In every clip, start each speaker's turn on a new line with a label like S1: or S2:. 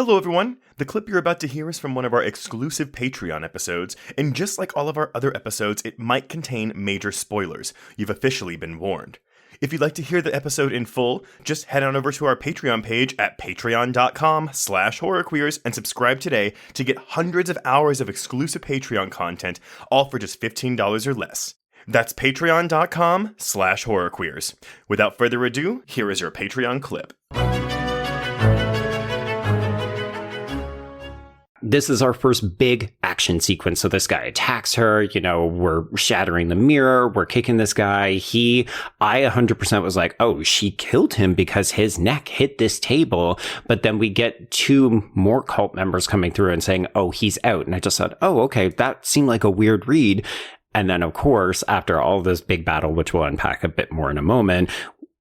S1: Hello, everyone. The clip you're about to hear is from one of our exclusive Patreon episodes, and just like all of our other episodes, it might contain major spoilers. You've officially been warned. If you'd like to hear the episode in full, just head on over to our Patreon page at patreon.com/horrorqueers and subscribe today to get hundreds of hours of exclusive Patreon content, all for just $15 or less. That's patreon.com/horrorqueers. Without further ado, here is your Patreon clip.
S2: This is our first big action sequence. So this guy attacks her, we're shattering the mirror, we're kicking this guy. I 100% was like, oh, she killed him because his neck hit this table. But then we get two more cult members coming through and saying, oh, he's out. And I just thought, oh, okay, that seemed like a weird read. And then, of course, after all this big battle, which we'll unpack a bit more in a moment,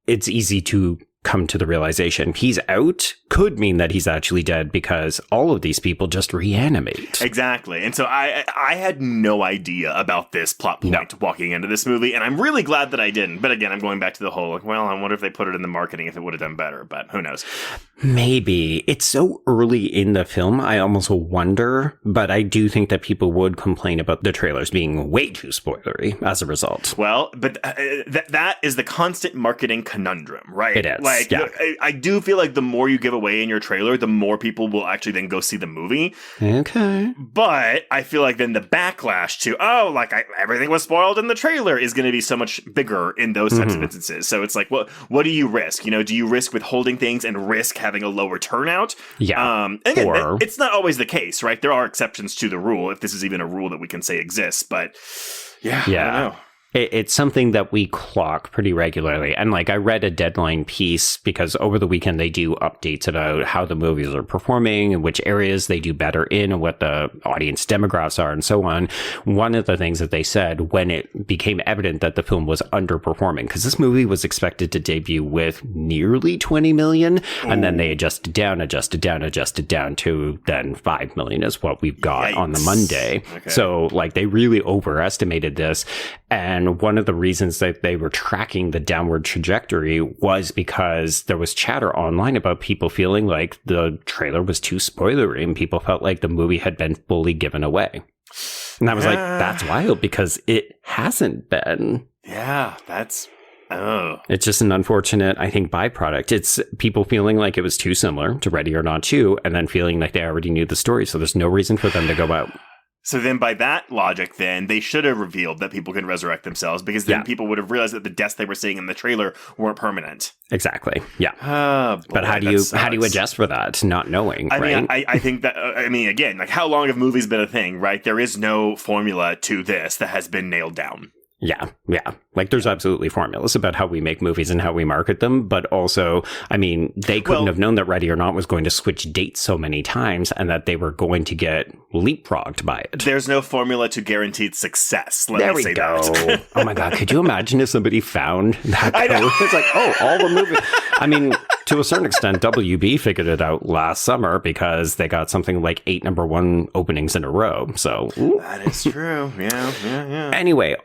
S2: it's easy to come to the realization he's out could mean that he's actually dead because all of these people just reanimate.
S1: Exactly. And so I had no idea about this plot point walking into this movie, and I'm really glad that I didn't. But again, I'm going back to the whole, I wonder if they put it in the marketing, if it would have done better, but who knows?
S2: Maybe. It's so early in the film, I almost wonder, but I do think that people would complain about the trailers being way too spoilery as a result.
S1: Well, but that is the constant marketing conundrum, right?
S2: It is.
S1: I do feel like the more you give away in your trailer, the more people will actually then go see the movie.
S2: Okay.
S1: But I feel like then the backlash to, everything was spoiled in the trailer is going to be so much bigger in those types of instances. So it's like, what do you risk? Do you risk withholding things and risk having a lower turnout?
S2: Yeah.
S1: Again, it's not always the case, right? There are exceptions to the rule, if this is even a rule that we can say exists. But yeah. I don't know.
S2: It's something that we clock pretty regularly. And I read a Deadline piece because over the weekend they do updates about how the movies are performing and which areas they do better in and what the audience demographics are and so on. One of the things that they said when it became evident that the film was underperforming, because this movie was expected to debut with nearly 20 million, and then they adjusted down to then 5 million is what we've got on the Monday. Okay. So they really overestimated this. And one of the reasons that they were tracking the downward trajectory was because there was chatter online about people feeling like the trailer was too spoilery and people felt like the movie had been fully given away. And I was like, that's wild because it hasn't been.
S1: Yeah, it's
S2: just an unfortunate, I think, byproduct. It's people feeling like it was too similar to Ready or Not 2 and then feeling like they already knew the story. So there's no reason for them to go out.
S1: So then by that logic, then they should have revealed that people can resurrect themselves because then people would have realized that the deaths they were seeing in the trailer weren't permanent.
S2: Exactly. Yeah.
S1: Boy,
S2: but how do you adjust for that? Not knowing, right?
S1: I think that, again, how long have movies been a thing, right? There is no formula to this that has been nailed down.
S2: Yeah. There's absolutely formulas about how we make movies and how we market them. But also, they couldn't have known that Ready or Not was going to switch dates so many times and that they were going to get leapfrogged by it.
S1: There's no formula to guaranteed success.
S2: There we go. Oh my God. Could you imagine if somebody found that code? It's like, all the movies. To a certain extent, WB figured it out last summer because they got something like 8 #1 openings in a row. So
S1: that is true. Yeah.
S2: Anyway.